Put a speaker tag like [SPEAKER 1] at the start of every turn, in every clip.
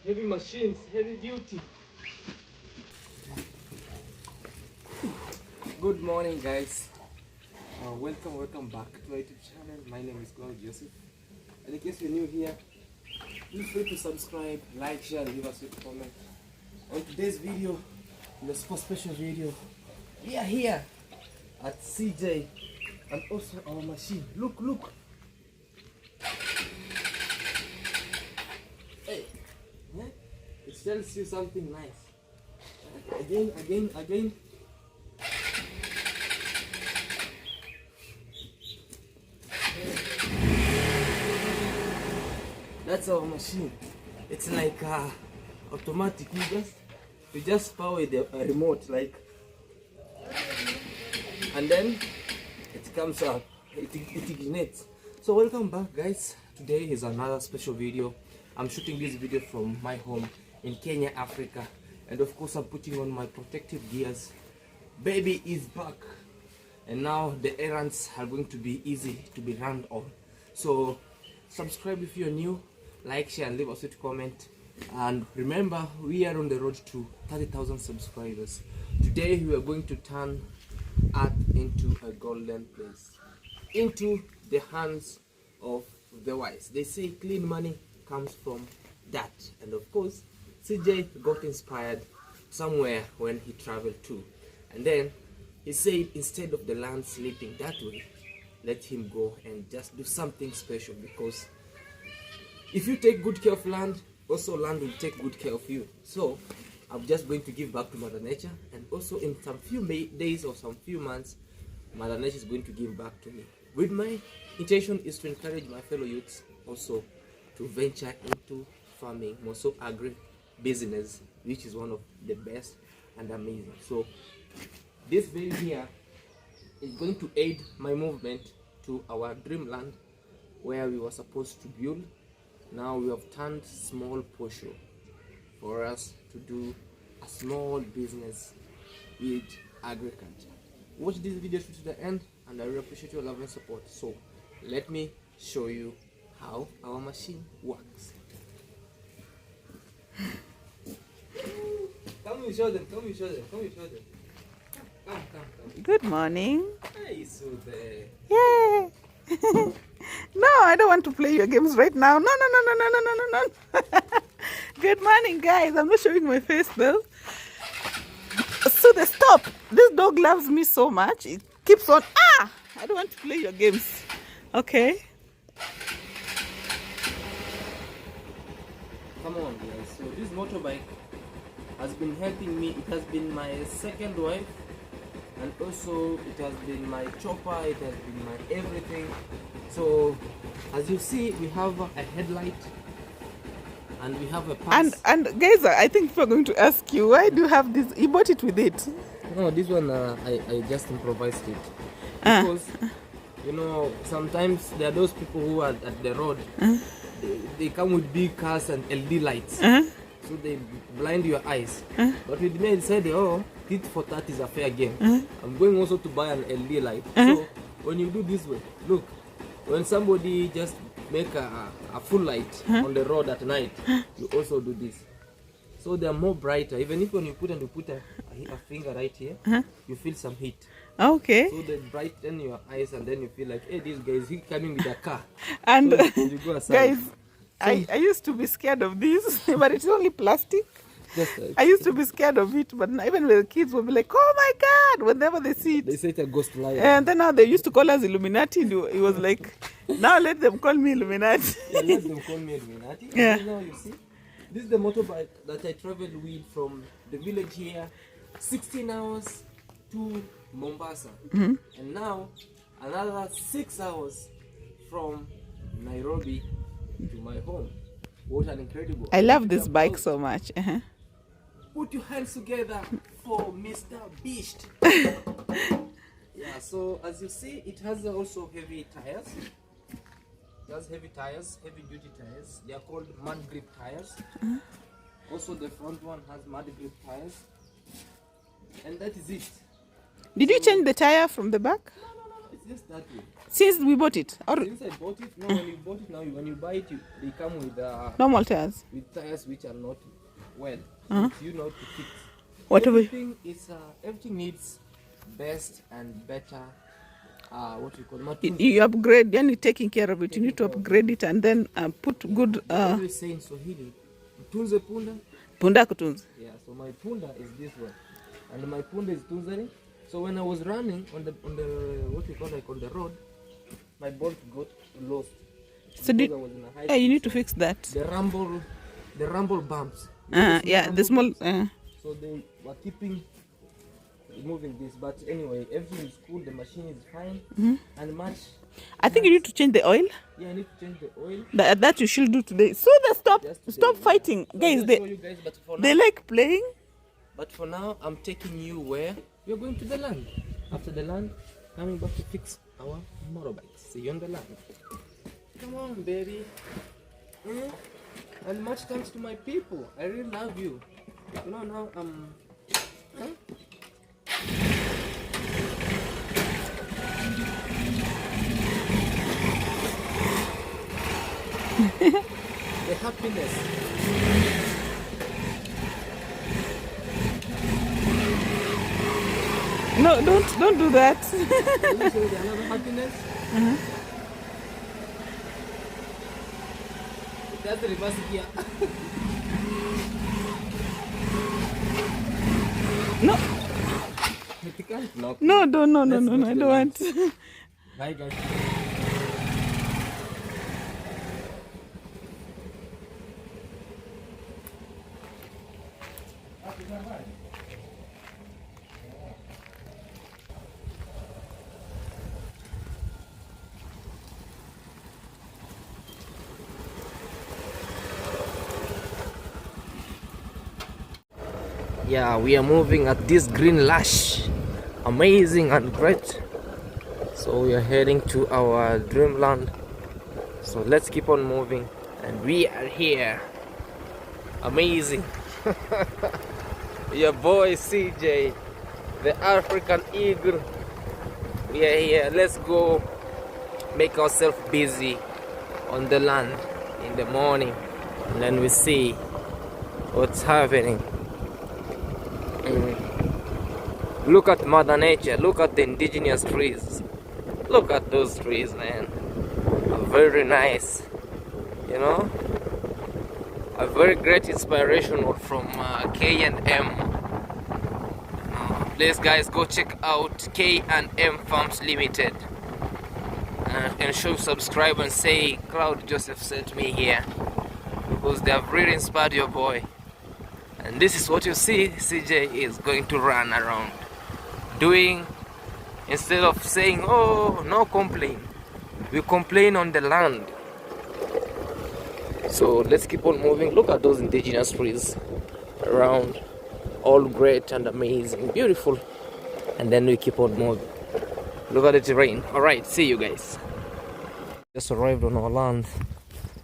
[SPEAKER 1] Heavy machines, heavy duty. Good morning, guys. Welcome back to my YouTube channel. My name is Claude. And in case you're new here, feel free to subscribe, like, share, and leave us a comment. On today's video, in a super special video, we are here at CJ and also our machine. Look. Hey, yeah? It tells you something nice. Again. That's our machine. It's like automatic. You just power the remote, like, and then it comes up. It ignites. So welcome back, guys. Today is another special video. I'm shooting this video from my home in Kenya, Africa, and of course I'm putting on my protective gears. Baby is back, and now the errands are going to be easy to be run on. So subscribe if you're new, like, share, and leave us a comment. And remember, we are on the road to 30,000 subscribers. Today we are going to turn Earth into a golden place, into the hands of the wise. They say clean money comes from that, and of course CJ got inspired somewhere when he traveled too, and then he said instead of the land sleeping that way, let him go and just do something special, because if you take good care of land, also land will take good care of you. So I'm just going to give back to Mother Nature, and also in some few days or some few months, Mother Nature is going to give back to me. With my intention is to encourage my fellow youths also to venture into farming, also agri business, which is one of the best and amazing. So this video here is going to aid my movement to our dreamland where we were supposed to build. Now we have turned small portion for us to do a small business with agriculture. Watch this video to the end, and I really appreciate your love and support. So let me show you how our machine works. Come show them. Come.
[SPEAKER 2] Good morning.
[SPEAKER 1] Hey, so there.
[SPEAKER 2] Yay! No, I don't want to play your games right now. No. Good morning, guys. I'm not showing my face though. So they stop. This dog loves me so much. It keeps on. I don't want to play your games. Okay.
[SPEAKER 1] Come on, guys. So this motorbike has been helping me. It has been my second wife, and also it has been my chopper. It has been my everything. So as you see, we have a headlight and we have a pass.
[SPEAKER 2] And guys, I think we're going to ask you, why do you have this? You bought it with it?
[SPEAKER 1] No, this one I just improvised it because you know, sometimes there are those people who are at the road. They come with big cars and LED lights, so they blind your eyes. But with me, I decided, tit for tat is a fair game. I'm going also to buy an LED light. So when you do this way, look, when somebody just make a full light on the road at night, you also do this. So they are more brighter. Even if when you put a finger right here, you feel some heat.
[SPEAKER 2] Okay.
[SPEAKER 1] So they brighten your eyes, and then you feel like, hey, this guy is he coming with a car.
[SPEAKER 2] And
[SPEAKER 1] So you go aside.
[SPEAKER 2] guys, I used to be scared of this, but it's only plastic.
[SPEAKER 1] Just
[SPEAKER 2] I used to be scared of it, but now even the kids will be like, "Oh my God!" whenever they see it.
[SPEAKER 1] they say it's a ghost lion.
[SPEAKER 2] And then now they used to call us Illuminati. And it was like, now let them call me Illuminati.
[SPEAKER 1] Yeah, let them call me Illuminati.
[SPEAKER 2] Yeah.
[SPEAKER 1] And now you see, this is the motorbike that I traveled with from the village here, 16 hours to Mombasa. And now another 6 hours from Nairobi to my home. What an incredible.
[SPEAKER 2] I love this bike so much.
[SPEAKER 1] Put your hands together for Mr. Beast. Yeah, so as you see, it has also heavy tires. It has heavy tires, heavy duty tires. They are called mud grip tires. Also the front one has mud grip tires. And that is it.
[SPEAKER 2] Did you change the tire from the back?
[SPEAKER 1] No, it's just that way.
[SPEAKER 2] Since we bought it? Or
[SPEAKER 1] Since I bought it, no, when you bought it now, when you buy it, they come with
[SPEAKER 2] normal tires?
[SPEAKER 1] with tires which are not well. It's you know to fix.
[SPEAKER 2] Whatever.
[SPEAKER 1] Everything needs best and better. What you call
[SPEAKER 2] You upgrade, then you're taking care of it. You need to upgrade it and then put good.
[SPEAKER 1] What we say in Swahili, tunze punda.
[SPEAKER 2] Punda kutunza.
[SPEAKER 1] Yeah, so my punda is this one, and my punda is tunzari. So when I was running on the what you call like on the road, my bolt got lost.
[SPEAKER 2] So yeah, you need to fix that.
[SPEAKER 1] The rumble bumps.
[SPEAKER 2] Yeah, the small.
[SPEAKER 1] So they were keeping removing this, but anyway, everything is cool. The machine is fine and much.
[SPEAKER 2] I think you need to change the oil.
[SPEAKER 1] Yeah, I need to change the oil.
[SPEAKER 2] That you should do today. So they stop fighting,
[SPEAKER 1] So
[SPEAKER 2] guys. They like playing.
[SPEAKER 1] But for now, I'm taking you where we're going to the land. After the land, coming back to fix our motorbikes. See you on the land. Come on, baby. And much thanks to my people. I really love you. You know now the happiness.
[SPEAKER 2] No, don't do that.
[SPEAKER 1] Let me show you another happiness. That's the reverse gear.
[SPEAKER 2] No. No, no, I don't want.
[SPEAKER 1] Bye guys. Yeah, we are moving at this green lush, amazing and great. So we are heading to our dreamland. So let's keep on moving, and we are here. Amazing. Your boy CJ, the African eagle. We are here. Let's go make ourselves busy on the land in the morning, and then we see what's happening. Look at Mother Nature, look at the indigenous trees. Look at those trees, man. Very nice, you know. A very great inspiration from K&M. Please guys, go check out K&M Farms Limited. And show subscribe and say Claude Joseph sent me here, because they have really inspired your boy. And this is what you see CJ is going to run around doing. Instead of saying, oh, no complain, we complain on the land. So let's keep on moving. Look at those indigenous trees around, all great and amazing, beautiful. And then we keep on moving. Look at the terrain. All right, see you guys. Just arrived on our land,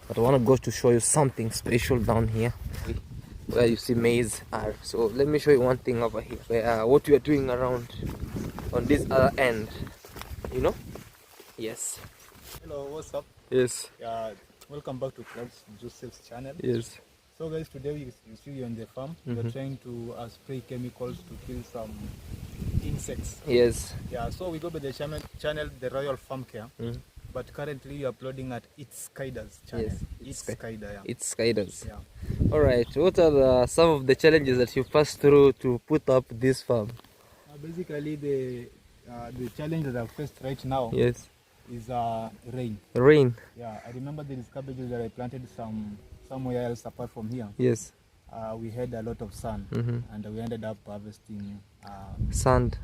[SPEAKER 1] but I want to go to show you something special down here where you see maize are. So let me show you one thing over here, where what we are doing around on this other end, you know. Yes.
[SPEAKER 3] Hello, what's up?
[SPEAKER 1] Yes.
[SPEAKER 3] Welcome back to Claude Joseph's channel.
[SPEAKER 1] Yes.
[SPEAKER 3] So guys, today you see on the farm. We're trying to spray chemicals to kill some insects.
[SPEAKER 1] Yes.
[SPEAKER 3] Yeah, so we go by the channel The Royal Farm Care. But currently you're uploading at It's Skyders channel.
[SPEAKER 1] Yes,
[SPEAKER 3] It's Skyder, yeah.
[SPEAKER 1] It's Skyders.
[SPEAKER 3] Yeah.
[SPEAKER 1] All right. What are some of the challenges that you passed through to put up this farm?
[SPEAKER 3] Basically, the challenge that I've faced right now
[SPEAKER 1] Yes.
[SPEAKER 3] is rain.
[SPEAKER 1] Rain.
[SPEAKER 3] Yeah, I remember there is cabbages that I planted somewhere else apart from here.
[SPEAKER 1] Yes.
[SPEAKER 3] We had a lot of sun, and we ended up harvesting
[SPEAKER 1] Sand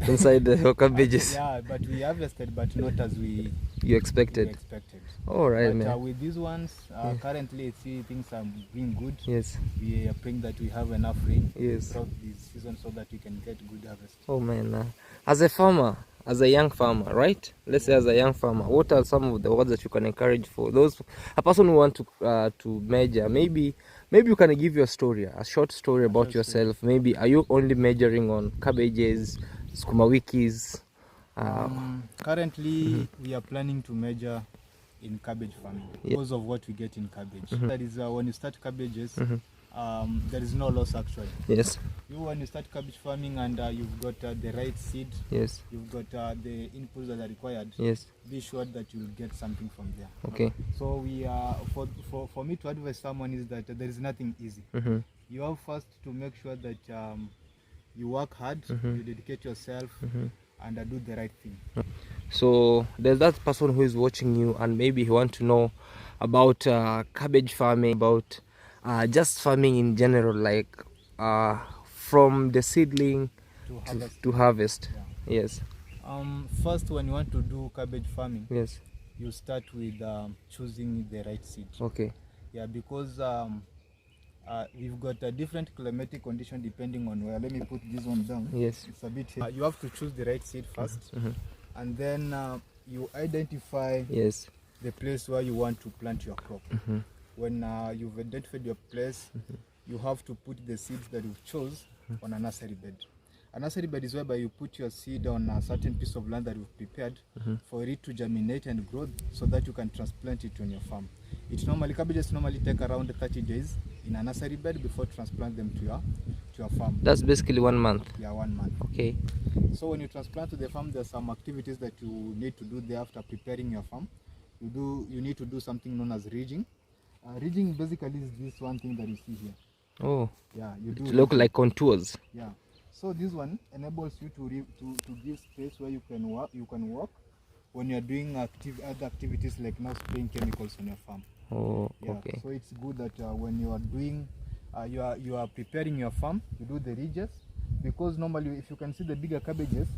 [SPEAKER 1] inside the cabbages.
[SPEAKER 3] yeah, but we harvested, but not as
[SPEAKER 1] You
[SPEAKER 3] we
[SPEAKER 1] expected.
[SPEAKER 3] expected.
[SPEAKER 1] All right,
[SPEAKER 3] But
[SPEAKER 1] man.
[SPEAKER 3] with these ones, currently, things are doing good.
[SPEAKER 1] Yes.
[SPEAKER 3] We are praying that we have enough rain
[SPEAKER 1] Yes.
[SPEAKER 3] throughout this season so that we can get good harvest.
[SPEAKER 1] Oh man. As a farmer, as a young farmer, right? Let's say as a young farmer, what are some of the words that you can encourage for those a person who want to major? Maybe you can give your story, a short story about yourself. Maybe are you only majoring on cabbages, sukuma wikis?
[SPEAKER 3] Currently, we are planning to major in cabbage farming because of what we get in cabbage. That is, when you start cabbages, there is no loss actually.
[SPEAKER 1] Yes.
[SPEAKER 3] When you start cabbage farming and you've got the right seed,
[SPEAKER 1] Yes.
[SPEAKER 3] you've got the inputs that are required,
[SPEAKER 1] Yes.
[SPEAKER 3] be sure that you'll get something from there.
[SPEAKER 1] Okay.
[SPEAKER 3] So we for me to advise someone is that there is nothing easy. You have first to make sure that you work hard, you dedicate yourself, and do the right thing.
[SPEAKER 1] So there's that person who is watching you and maybe he want to know about cabbage farming, about just farming in general, like from the seedling to harvest.
[SPEAKER 3] Yeah.
[SPEAKER 1] Yes.
[SPEAKER 3] First, when you want to do cabbage farming,
[SPEAKER 1] Yes.
[SPEAKER 3] you start with choosing the right seed.
[SPEAKER 1] Okay.
[SPEAKER 3] Yeah, because we've got a different climatic condition depending on where. Let me put this one down.
[SPEAKER 1] Yes.
[SPEAKER 3] It's a bit. You have to choose the right seed first, and then you identify
[SPEAKER 1] Yes.
[SPEAKER 3] the place where you want to plant your crop. When you've identified your place, you have to put the seeds that you've chose on a nursery bed. A nursery bed is whereby you put your seed on a certain piece of land that you've prepared for it to germinate and grow so that you can transplant it on your farm. Cabbages normally take around 30 days in a nursery bed before transplant them to your farm.
[SPEAKER 1] That's basically 1 month.
[SPEAKER 3] Yeah, 1 month.
[SPEAKER 1] Okay.
[SPEAKER 3] So when you transplant to the farm, there's some activities that you need to do there after preparing your farm. You need to do something known as ridging. Ridging basically is this one thing that you see here.
[SPEAKER 1] Oh.
[SPEAKER 3] Yeah, you do.
[SPEAKER 1] It look like contours.
[SPEAKER 3] Yeah. So this one enables you to give space where you can walk when you are doing other activities like now spraying chemicals on your farm.
[SPEAKER 1] Oh.
[SPEAKER 3] Yeah.
[SPEAKER 1] Okay.
[SPEAKER 3] So it's good that when you are doing you are preparing your farm, you do the ridges, because normally if you can see the bigger cabbages,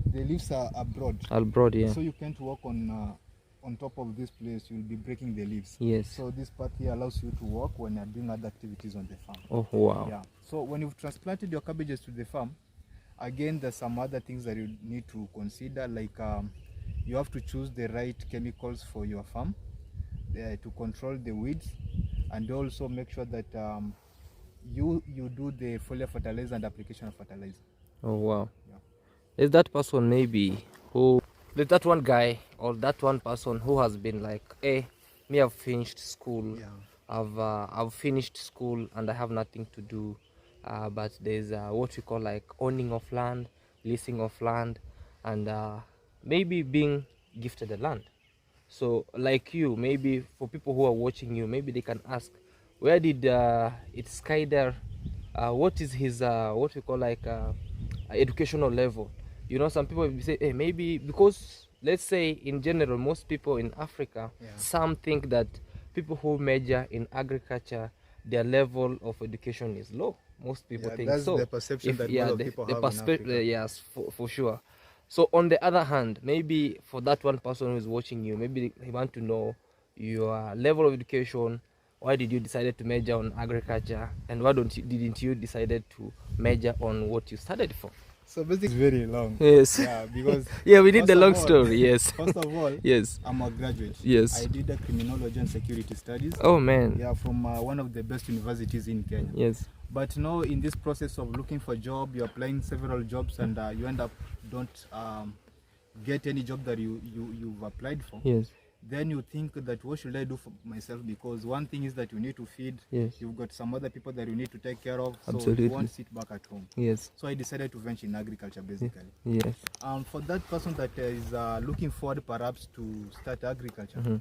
[SPEAKER 3] the leaves are broad.
[SPEAKER 1] Broad, yeah.
[SPEAKER 3] So you can't walk on top of this place, you'll be breaking the leaves.
[SPEAKER 1] Yes.
[SPEAKER 3] So this part here allows you to walk when you're doing other activities on the farm.
[SPEAKER 1] Oh wow.
[SPEAKER 3] Yeah. So when you've transplanted your cabbages to the farm, again there's some other things that you need to consider, like you have to choose the right chemicals for your farm to control the weeds, and also make sure that you do the foliar fertilizer and application of fertilizer.
[SPEAKER 1] Oh wow.
[SPEAKER 3] Yeah.
[SPEAKER 1] Is that person maybe who, there's that one guy or that one person who has been like, hey, me, I've finished school.
[SPEAKER 3] Yeah.
[SPEAKER 1] I've finished school and I have nothing to do. But there's what we call like owning of land, leasing of land, and maybe being gifted the land. So like you, maybe for people who are watching you, maybe they can ask, where did it's Skyder, what is his what we call like educational level? You know, some people will say, hey, maybe because let's say in general, most people in Africa, some think that people who major in agriculture, their level of education is low. Most people think
[SPEAKER 3] that's
[SPEAKER 1] so.
[SPEAKER 3] The perception that most people have in Africa.
[SPEAKER 1] Yes, for sure. So on the other hand, maybe for that one person who is watching you, maybe they want to know your level of education. Why did you decide to major on agriculture, and why didn't you decided to major on what you studied for?
[SPEAKER 3] So basically it's very long.
[SPEAKER 1] Yes.
[SPEAKER 3] Yeah, because
[SPEAKER 1] yeah, we need the long story. Yes.
[SPEAKER 3] First of all,
[SPEAKER 1] yes,
[SPEAKER 3] I'm a graduate.
[SPEAKER 1] Yes.
[SPEAKER 3] I did a criminology and security studies.
[SPEAKER 1] Oh man.
[SPEAKER 3] Yeah, from one of the best universities in Kenya.
[SPEAKER 1] Yes.
[SPEAKER 3] But now in this process of looking for a job, you're applying several jobs, and you end up don't get any job that you've applied for.
[SPEAKER 1] Yes.
[SPEAKER 3] then you think that what should I do for myself, because one thing is that you need to feed,
[SPEAKER 1] Yes.
[SPEAKER 3] you've got some other people that you need to take care of, so
[SPEAKER 1] Absolutely.
[SPEAKER 3] you won't sit back at home.
[SPEAKER 1] Yes.
[SPEAKER 3] So I decided to venture in agriculture basically.
[SPEAKER 1] Yes.
[SPEAKER 3] For that person that is looking forward perhaps to start agriculture,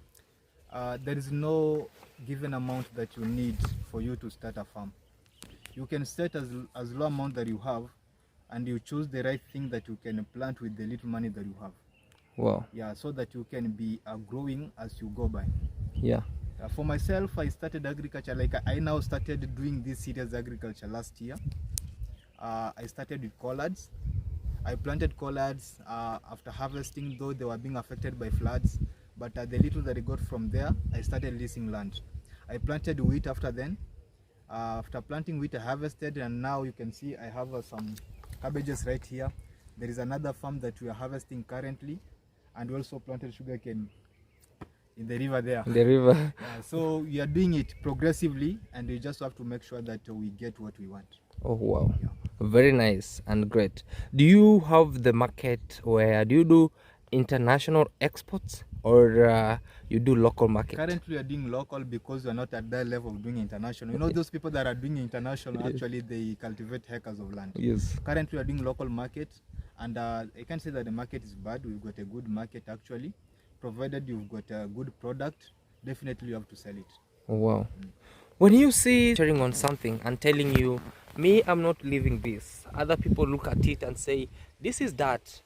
[SPEAKER 3] there is no given amount that you need for you to start a farm. You can start as low amount that you have, and you choose the right thing that you can plant with the little money that you have.
[SPEAKER 1] Wow.
[SPEAKER 3] Yeah, so that you can be growing as you go by.
[SPEAKER 1] Yeah.
[SPEAKER 3] For myself, I started agriculture, like I now started doing this serious agriculture last year. I started with collards. I planted collards after harvesting, though they were being affected by floods. But the little that I got from there, I started leasing land. I planted wheat after then. After planting wheat, I harvested, and now you can see I have some cabbages right here. There is another farm that we are harvesting currently, and we also planted sugarcane in the river there.
[SPEAKER 1] The river.
[SPEAKER 3] So we are doing it progressively, and we just have to make sure that we get what we want.
[SPEAKER 1] Oh wow.
[SPEAKER 3] Yeah.
[SPEAKER 1] Very nice and great. Do you have the market where do you do international exports, or you do local market?
[SPEAKER 3] Currently we are doing local because we are not at that level of doing international. You know, those people that are doing international, actually they cultivate acres of land.
[SPEAKER 1] Yes.
[SPEAKER 3] Currently we are doing local market, and I can't say that the market is bad. We've got a good market actually. Provided you've got a good product, definitely you have to sell it.
[SPEAKER 1] Oh, wow. When you see sharing on something and telling you, me, I'm not living this, other people look at it and say, this is that,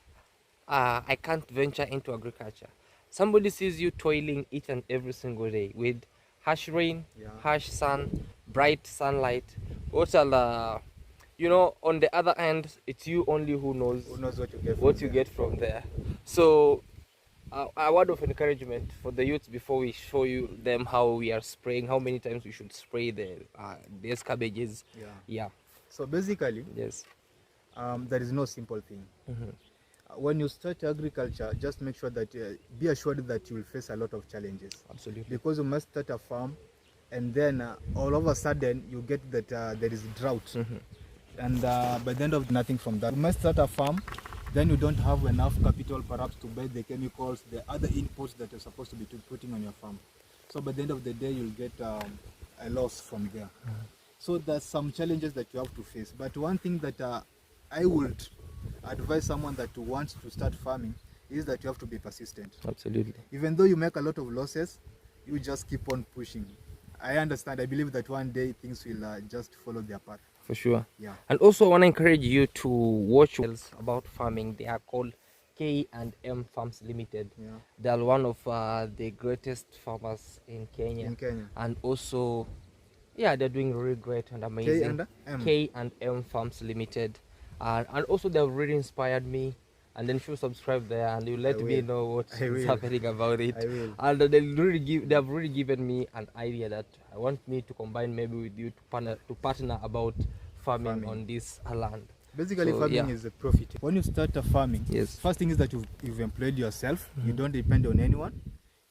[SPEAKER 1] I can't venture into agriculture. Somebody sees you toiling each and every single day with harsh rain, harsh sun, bright sunlight. What are you know, on the other end, it's you only who knows
[SPEAKER 3] what you get
[SPEAKER 1] from there. So a word of encouragement for the youth before we show you them how we are spraying, how many times we should spray these cabbages. Yeah.
[SPEAKER 3] So basically,
[SPEAKER 1] Yes.
[SPEAKER 3] there is no simple thing. When you start agriculture, just make sure that be assured that you will face a lot of challenges.
[SPEAKER 1] Absolutely.
[SPEAKER 3] Because you must start a farm, and then all of a sudden you get that there is drought, and by the end of nothing from that. You must start a farm, then you don't have enough capital perhaps to buy the chemicals, the other inputs that you're supposed to be putting on your farm. So by the end of the day, you'll get a loss from there. So there's some challenges that you have to face. But one thing that I would advise someone that wants to start farming is that you have to be persistent.
[SPEAKER 1] Absolutely.
[SPEAKER 3] Even though you make a lot of losses, you just keep on pushing. I understand. I believe that one day things will just follow their path.
[SPEAKER 1] For sure.
[SPEAKER 3] Yeah.
[SPEAKER 1] And also I want to encourage you to watch about farming. They are called K&M Farms Limited.
[SPEAKER 3] Yeah.
[SPEAKER 1] They are one of the greatest farmers in Kenya. And also, yeah, they're doing really great and amazing. K&M Farms Limited. And also they've really inspired me. And then if you subscribe there and you let me know what's happening about it. And they have really given me an idea that I want me to combine maybe with you to partner about farming on this land.
[SPEAKER 3] Basically, so, farming is a profit. When you start a farming, first thing is that you've employed yourself. You don't depend on anyone.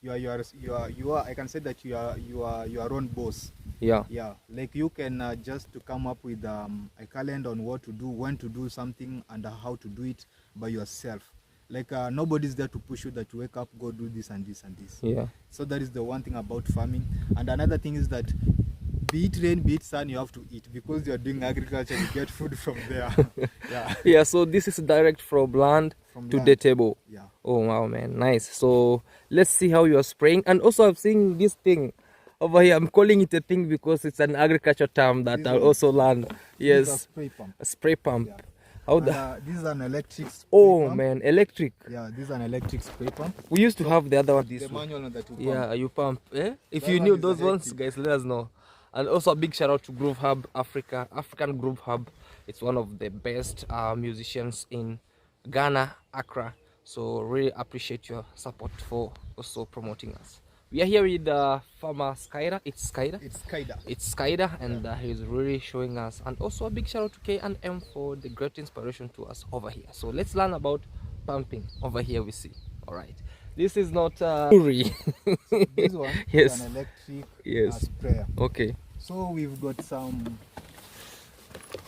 [SPEAKER 3] You are. I can say that you are your own boss. Yeah. Like you can just to come up with a calendar on what to do, when to do something, and how to do it by yourself. Like nobody's there to push you that you wake up, go do this and this and this. Yeah. So that is the one thing about farming. And another thing is that be it rain, be it sun, you have to eat, because you are doing agriculture. You get food from there.
[SPEAKER 1] Yeah. So this is direct from land to the table. Yeah. Oh wow, man, nice. So let's see how you are spraying. And also I've seen this thing over here. I'm calling it a thing because it's an agriculture term that I'll also learn. Yes.
[SPEAKER 3] This is a spray pump.
[SPEAKER 1] A spray pump.
[SPEAKER 3] Yeah.
[SPEAKER 1] How
[SPEAKER 3] this is an electric spray
[SPEAKER 1] pump. Man, electric.
[SPEAKER 3] Yeah, this is an electric spray pump.
[SPEAKER 1] We used to have the other one.
[SPEAKER 3] The manual that you pump.
[SPEAKER 1] Yeah, you pump. If you knew those ones, guys, let us know. And also a big shout out to Groove Hub Africa, African Groove Hub. It's one of the best musicians in Ghana, Accra. So really appreciate your support for also promoting us. We are here with farmer Skyda. It's Skyda, and he's really showing us. And also a big shout out to K&M for the great inspiration to us over here. So let's learn about pumping over here. We see. All right. This is not
[SPEAKER 3] so this one is an electric sprayer.
[SPEAKER 1] Okay.
[SPEAKER 3] So we've got some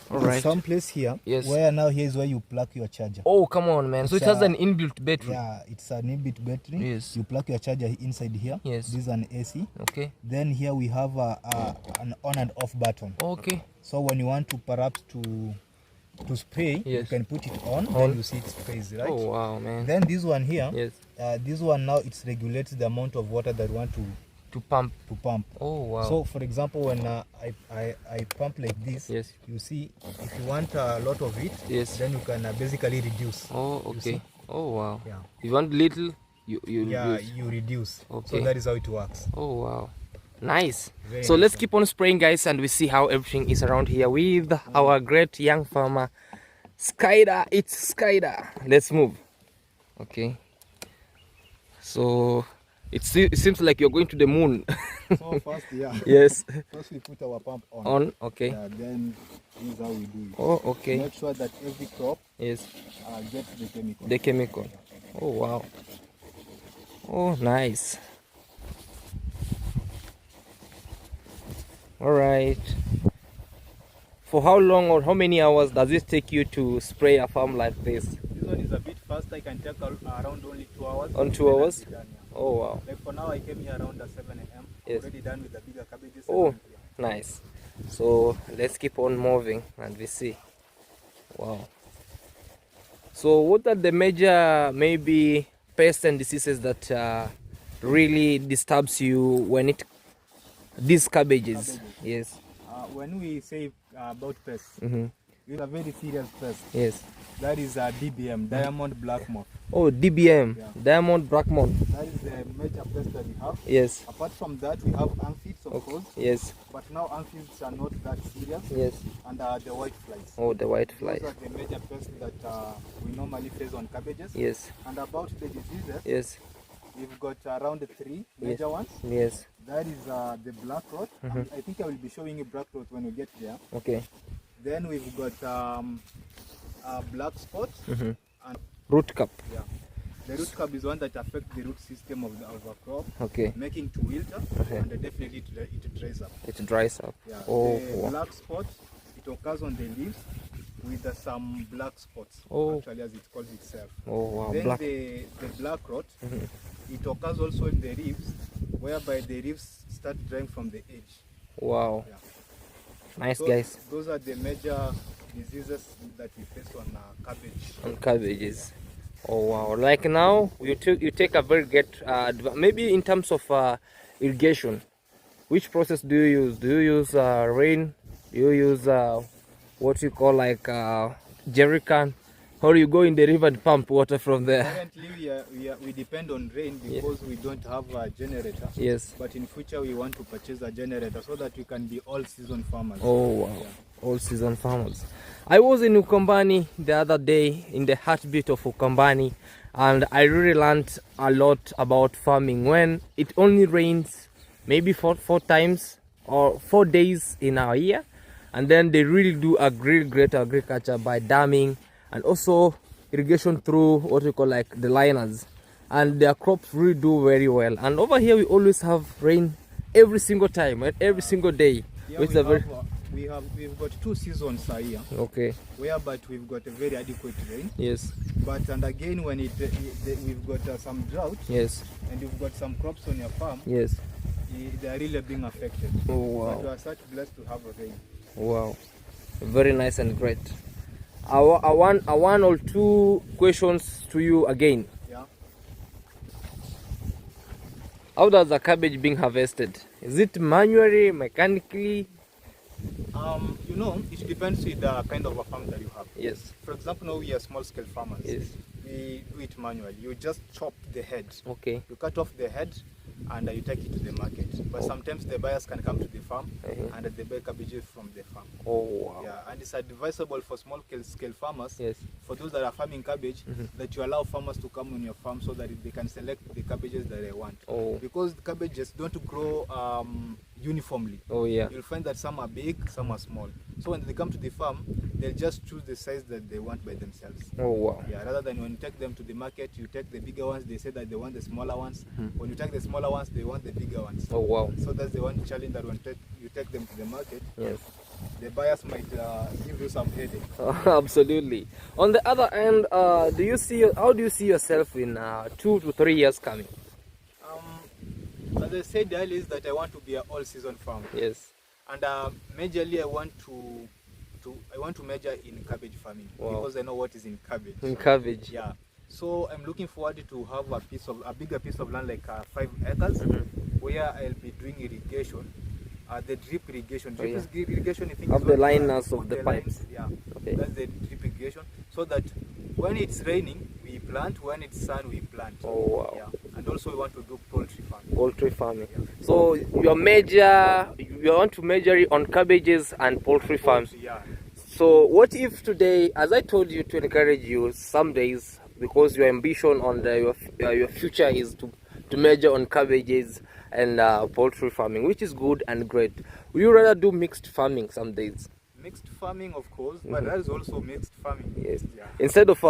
[SPEAKER 1] All
[SPEAKER 3] There's
[SPEAKER 1] right.
[SPEAKER 3] some place here.
[SPEAKER 1] Yes.
[SPEAKER 3] Where now here is where you plug your charger.
[SPEAKER 1] Oh, come on, man. So it has an inbuilt battery.
[SPEAKER 3] Yeah, it's an inbuilt battery.
[SPEAKER 1] Yes.
[SPEAKER 3] You plug your charger inside here.
[SPEAKER 1] Yes.
[SPEAKER 3] This is an AC.
[SPEAKER 1] Okay.
[SPEAKER 3] Then here we have an on and off button.
[SPEAKER 1] Okay.
[SPEAKER 3] So when you want to perhaps to spray, you
[SPEAKER 1] Yes.
[SPEAKER 3] can put it on. Then you see it sprays, right?
[SPEAKER 1] Oh, wow, man.
[SPEAKER 3] Then this one here.
[SPEAKER 1] Yes.
[SPEAKER 3] This one now it regulates the amount of water that you want to
[SPEAKER 1] pump. Oh, wow.
[SPEAKER 3] So for example, when I pump like this,
[SPEAKER 1] yes,
[SPEAKER 3] you see, if you want a lot of it,
[SPEAKER 1] yes,
[SPEAKER 3] then you can basically reduce.
[SPEAKER 1] Oh, okay. Oh, wow.
[SPEAKER 3] Yeah.
[SPEAKER 1] If you want little, you
[SPEAKER 3] reduce. You reduce.
[SPEAKER 1] Okay.
[SPEAKER 3] So that is how it works.
[SPEAKER 1] Oh, wow. Nice.
[SPEAKER 3] Very
[SPEAKER 1] so
[SPEAKER 3] nice.
[SPEAKER 1] let's keep on spraying, guys, and we see how everything is around here with our great young farmer Skyda. It's Skyda. Let's move. Okay. So it seems like you're going to the moon.
[SPEAKER 3] So first, yeah.
[SPEAKER 1] Yes.
[SPEAKER 3] First we put our pump on.
[SPEAKER 1] Okay.
[SPEAKER 3] Then this is how we do it.
[SPEAKER 1] Oh, okay.
[SPEAKER 3] Make sure that every crop
[SPEAKER 1] yes
[SPEAKER 3] gets the chemical.
[SPEAKER 1] The chemical. Oh, wow. Oh, nice. All right. For how long or how many hours does it take you to spray a farm like this?
[SPEAKER 3] This one is a bit faster. I can take around only 2 hours.
[SPEAKER 1] On 2 hours?
[SPEAKER 3] Done, yeah.
[SPEAKER 1] Oh, wow.
[SPEAKER 3] Like for now, I came here around 7 a.m.
[SPEAKER 1] Yes.
[SPEAKER 3] Already done with the bigger cabbages.
[SPEAKER 1] Oh, nice. So let's keep on moving and we see. Wow. So what are the major maybe pests and diseases that really disturbs you when it these cabbages? Yes.
[SPEAKER 3] When we say about pests,
[SPEAKER 1] Mm-hmm.
[SPEAKER 3] it's a very serious pest.
[SPEAKER 1] Yes.
[SPEAKER 3] That is DBM, diamond black moth.
[SPEAKER 1] Oh, DBM,
[SPEAKER 3] Yeah.
[SPEAKER 1] Diamond Black Moth.
[SPEAKER 3] That is the major pest that we have.
[SPEAKER 1] Yes.
[SPEAKER 3] Apart from that, we have aphids, of
[SPEAKER 1] Okay.
[SPEAKER 3] course.
[SPEAKER 1] Yes.
[SPEAKER 3] But now aphids are not that serious.
[SPEAKER 1] Yes.
[SPEAKER 3] And the white flies.
[SPEAKER 1] Oh, the white fly.
[SPEAKER 3] Those are the major pests that we normally face on cabbages.
[SPEAKER 1] Yes.
[SPEAKER 3] And about the diseases,
[SPEAKER 1] Yes.
[SPEAKER 3] we've got around 3 major ones.
[SPEAKER 1] Yes.
[SPEAKER 3] That is the black rot. I think I will be showing you black rot when we get there.
[SPEAKER 1] Okay.
[SPEAKER 3] Then we've got black spot
[SPEAKER 1] Mm-hmm.
[SPEAKER 3] and
[SPEAKER 1] Root cup.
[SPEAKER 3] yeah. The root curb is one that affects the root system of a crop,
[SPEAKER 1] Okay.
[SPEAKER 3] making to wilter,
[SPEAKER 1] Okay.
[SPEAKER 3] and definitely it dries up.
[SPEAKER 1] It dries up.
[SPEAKER 3] Yeah.
[SPEAKER 1] Oh.
[SPEAKER 3] The
[SPEAKER 1] Wow.
[SPEAKER 3] black spot, it occurs on the leaves with some black spots.
[SPEAKER 1] Oh.
[SPEAKER 3] Actually, as it calls itself.
[SPEAKER 1] Oh, wow.
[SPEAKER 3] Then
[SPEAKER 1] Black.
[SPEAKER 3] the black rot,
[SPEAKER 1] Mhm.
[SPEAKER 3] it occurs also in the leaves, whereby the leaves start drying from the edge.
[SPEAKER 1] Wow.
[SPEAKER 3] Yeah.
[SPEAKER 1] Nice,
[SPEAKER 3] So
[SPEAKER 1] guys.
[SPEAKER 3] those are the major diseases that we face on cabbage.
[SPEAKER 1] On cabbages. Oh, wow. Like now you take a very great maybe in terms of irrigation, which process do you use? Do you use rain? Do you use what you call like jerry can, or you go in the river and pump water from there?
[SPEAKER 3] Currently we depend on rain because we don't have a generator.
[SPEAKER 1] Yes.
[SPEAKER 3] But in future we want to purchase a generator so that we can be all season farmers.
[SPEAKER 1] Oh, wow.
[SPEAKER 3] Yeah.
[SPEAKER 1] All season farmers. I was in Ukambani the other day, in the heartbeat of Ukambani, and I really learned a lot about farming. When it only rains maybe four times or 4 days in a year, and then they really do a great agriculture by damming and also irrigation through what we call like the liners, and their crops really do very well. And over here we always have rain every single time and every single day.
[SPEAKER 3] Yeah,
[SPEAKER 1] Which is a very
[SPEAKER 3] we've got 2 seasons a year,
[SPEAKER 1] okay.
[SPEAKER 3] whereby we've got a very adequate rain.
[SPEAKER 1] Yes.
[SPEAKER 3] But and again when we've got some drought
[SPEAKER 1] Yes.
[SPEAKER 3] and you've got some crops on your farm,
[SPEAKER 1] Yes.
[SPEAKER 3] they are really being affected.
[SPEAKER 1] Oh, wow.
[SPEAKER 3] But we are such blessed to have a rain.
[SPEAKER 1] Wow, very nice and great. I want one or two questions to you again.
[SPEAKER 3] Yeah.
[SPEAKER 1] How does the cabbage being harvested? Is it manually, mechanically?
[SPEAKER 3] You know, it depends with the kind of a farm that you have.
[SPEAKER 1] Yes.
[SPEAKER 3] For example, now we are small scale farmers.
[SPEAKER 1] Yes.
[SPEAKER 3] We do it manually. You just chop the head.
[SPEAKER 1] Okay.
[SPEAKER 3] You cut off the head and you take it to the market. But
[SPEAKER 1] Oh.
[SPEAKER 3] sometimes the buyers can come to the farm
[SPEAKER 1] Uh-huh.
[SPEAKER 3] and they buy cabbages from the farm.
[SPEAKER 1] Oh, wow.
[SPEAKER 3] Yeah, and it's advisable for small scale farmers,
[SPEAKER 1] Yes.
[SPEAKER 3] for those that are farming cabbage, that you allow farmers to come on your farm so that they can select the cabbages that they want.
[SPEAKER 1] Oh.
[SPEAKER 3] Because the cabbages don't grow uniformly.
[SPEAKER 1] Oh, yeah.
[SPEAKER 3] You'll find that some are big, some are small. So when they come to the farm, they'll just choose the size that they want by themselves.
[SPEAKER 1] Oh, wow.
[SPEAKER 3] Yeah, rather than when you take them to the market, you take the bigger ones, they say that they want the smaller ones. When you take the smaller ones, they want the bigger ones.
[SPEAKER 1] Oh, wow.
[SPEAKER 3] So that's the one challenge, that when you take them to the market,
[SPEAKER 1] Yes.
[SPEAKER 3] the buyers might give you some headache.
[SPEAKER 1] Absolutely. On the other end, how do you see yourself in 2 to 3 years coming?
[SPEAKER 3] As I said earlier, is that I want to be an all-season farmer.
[SPEAKER 1] Yes.
[SPEAKER 3] And majorly, I want to major in cabbage farming.
[SPEAKER 1] Wow.
[SPEAKER 3] Because I know what is in cabbage.
[SPEAKER 1] In cabbage.
[SPEAKER 3] Yeah. So I'm looking forward to have a bigger piece of land, like 5 acres, where I'll be doing irrigation. The drip irrigation. Drip irrigation, I think,
[SPEAKER 1] of
[SPEAKER 3] is
[SPEAKER 1] the
[SPEAKER 3] what,
[SPEAKER 1] liners of the pipes.
[SPEAKER 3] Lines, yeah.
[SPEAKER 1] Okay.
[SPEAKER 3] That's the drip irrigation. So that when it's raining, we plant. When it's sun, we plant.
[SPEAKER 1] Oh wow.
[SPEAKER 3] Yeah. And also we want to do poultry farming.
[SPEAKER 1] Poultry farming.
[SPEAKER 3] Yeah.
[SPEAKER 1] So you want to major on cabbages and poultry farms.
[SPEAKER 3] Yeah.
[SPEAKER 1] So what if today, as I told you to encourage you some days, because your ambition on your future is to major on cabbages and poultry farming, which is good and great. Would you rather do mixed farming some days?
[SPEAKER 3] Mixed farming, of course, but there is also mixed farming.
[SPEAKER 1] Yes.
[SPEAKER 3] Yeah.
[SPEAKER 1] Instead of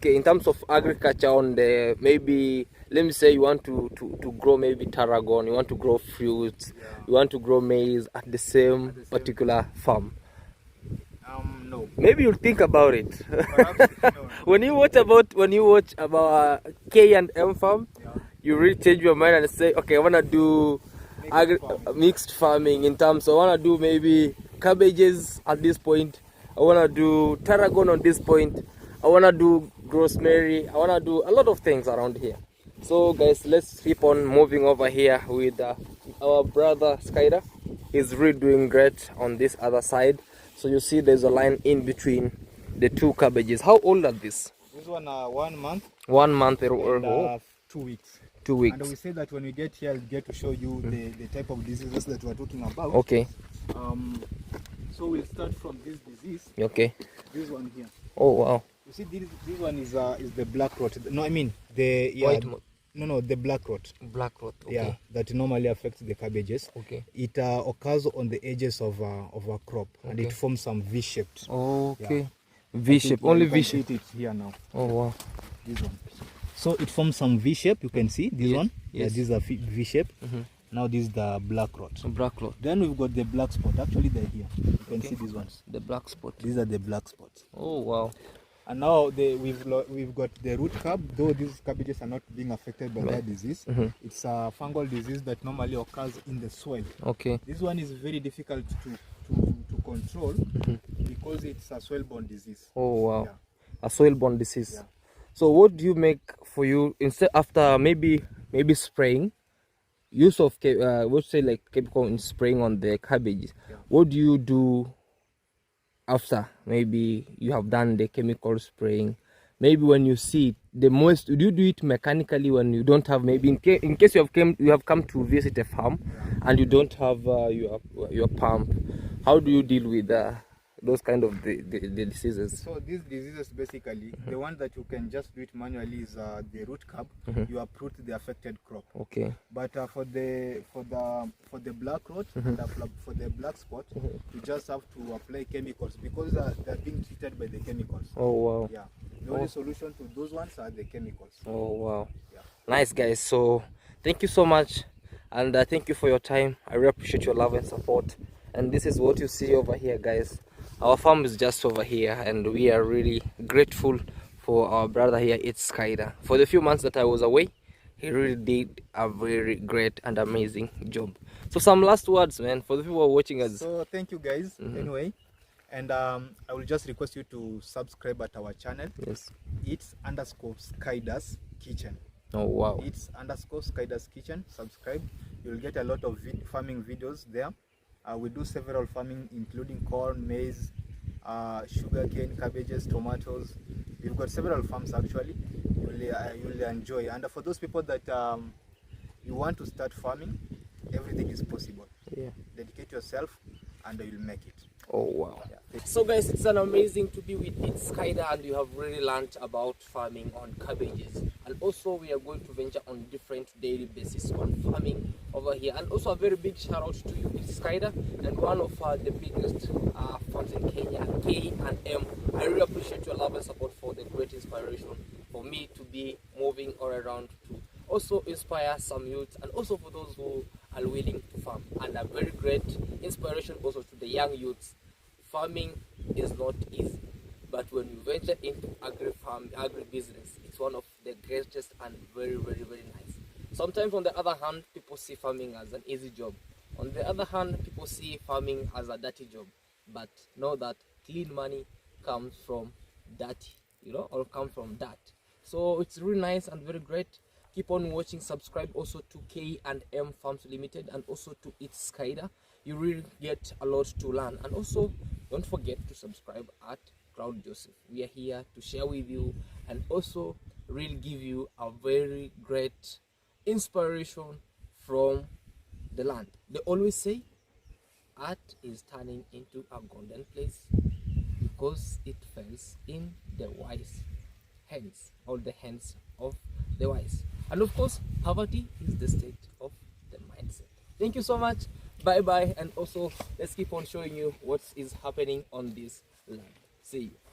[SPEAKER 1] in terms of agriculture, on the maybe, let me say you want to grow maybe tarragon, you want to grow fruits, you want to grow maize at the same particular farm.
[SPEAKER 3] No.
[SPEAKER 1] Maybe you'll think about it.
[SPEAKER 3] Perhaps, no.
[SPEAKER 1] when you watch about K&M farm, you really change your mind and say, okay, I wanna do mixed farming in terms. I wanna do maybe cabbages at this point. I wanna do tarragon on this point. I wanna do rosemary. I wanna do a lot of things around here. So guys, let's keep on moving over here with our brother Skyder. He's really doing great on this other side. So you see there's a line in between the 2 cabbages. How old are these?
[SPEAKER 3] This one 1 month.
[SPEAKER 1] 1 month
[SPEAKER 3] And,
[SPEAKER 1] or
[SPEAKER 3] 2 weeks.
[SPEAKER 1] 2 weeks.
[SPEAKER 3] And we say that when we get here, I'll get to show you the type of diseases that we're talking about.
[SPEAKER 1] Okay.
[SPEAKER 3] So we'll start from this disease.
[SPEAKER 1] Okay.
[SPEAKER 3] This one here.
[SPEAKER 1] Oh wow.
[SPEAKER 3] You see, this one is the black rot. No, I mean the
[SPEAKER 1] White.
[SPEAKER 3] No, the black rot.
[SPEAKER 1] Black rot. Okay.
[SPEAKER 3] Yeah, that normally affects the cabbages.
[SPEAKER 1] Okay.
[SPEAKER 3] It occurs on the edges of a crop, and it forms some V-shaped.
[SPEAKER 1] Okay.
[SPEAKER 3] Yeah.
[SPEAKER 1] V-shape. Only
[SPEAKER 3] You can
[SPEAKER 1] V-shape.
[SPEAKER 3] see it here now.
[SPEAKER 1] Oh wow.
[SPEAKER 3] This one. So it forms some V-shape. You can see this one.
[SPEAKER 1] Yes.
[SPEAKER 3] Yeah, this is a V-shape. Now this is the black rot.
[SPEAKER 1] Black rot.
[SPEAKER 3] Then we've got the black spot. Actually, they're here. You can see these ones.
[SPEAKER 1] The black spot.
[SPEAKER 3] These are the black spots.
[SPEAKER 1] Oh wow.
[SPEAKER 3] And now we've got the root curb. Though these cabbages are not being affected by that disease, it's a fungal disease that normally occurs in the soil.
[SPEAKER 1] Okay.
[SPEAKER 3] This one is very difficult to control because it's a soil-borne disease.
[SPEAKER 1] Oh wow.
[SPEAKER 3] Yeah.
[SPEAKER 1] A soil-borne disease.
[SPEAKER 3] Yeah.
[SPEAKER 1] So what do you make for you instead after maybe spraying? Use of like chemical in spraying on the cabbages.
[SPEAKER 3] Yeah.
[SPEAKER 1] What do you do after maybe you have done the chemical spraying? Maybe when you see it, do you do it mechanically when you don't have, maybe in case you have come to visit a farm and you don't have your pump? How do you deal with those kind of the diseases?
[SPEAKER 3] So these diseases basically, the one that you can just do it manually is the root curb. You uproot the affected crop.
[SPEAKER 1] Okay.
[SPEAKER 3] But for the black rot and for the black spot, you just have to apply chemicals because they're being treated by the chemicals.
[SPEAKER 1] Oh wow.
[SPEAKER 3] Yeah. The only solution to those ones are the chemicals.
[SPEAKER 1] Oh wow.
[SPEAKER 3] Yeah.
[SPEAKER 1] Nice guys. So thank you so much, and thank you for your time. I really appreciate your love and support. And this is what you see over here, guys. Our farm is just over here, and we are really grateful for our brother here. It's Skyder. For the few months that I was away, he really did a very great and amazing job. So some last words, man, for the people who are watching us.
[SPEAKER 3] So thank you guys anyway, and I will just request you to subscribe at our channel.
[SPEAKER 1] Yes.
[SPEAKER 3] It's _Skyder's Kitchen.
[SPEAKER 1] Oh wow.
[SPEAKER 3] It's _Skyder's Kitchen. Subscribe. You'll get a lot of farming videos there. We do several farming, including corn, maize, sugarcane, cabbages, tomatoes. We've got several farms actually. You'll enjoy. And for those people that you want to start farming, everything is possible.
[SPEAKER 1] Yeah.
[SPEAKER 3] Dedicate yourself, and you'll make it.
[SPEAKER 1] Oh wow.
[SPEAKER 3] Yeah.
[SPEAKER 1] So guys, it's an amazing to be with Skyder, and you have really learned about farming on cabbages. And also we are going to venture on different daily basis on farming over here. And also a very big shout out to you, Skyder, and one of the biggest farms in Kenya, K&M. I really appreciate your love and support for the great inspiration for me to be moving all around to also inspire some youth, and also for those who are willing to farm. And a very great inspiration also to the young youths. Farming is not easy, but when you venture into agribusiness, it's one of the greatest and very, very, very nice. Sometimes, on the other hand, people see farming as an easy job. On the other hand, people see farming as a dirty job. But know that clean money comes from dirty, or comes from that. So it's really nice and very great. Keep on watching. Subscribe also to K&M Farms Limited and also to It's Skaida. You really get a lot to learn. And also, don't forget to subscribe at Claude Joseph. We are here to share with you and also really give you a very great inspiration from the land. They always say art is turning into a golden place because it falls in the wise hands, or the hands of the wise. And of course, poverty is the state of the mindset. Thank you so much. Bye bye. And also, let's keep on showing you what is happening on this land. See you.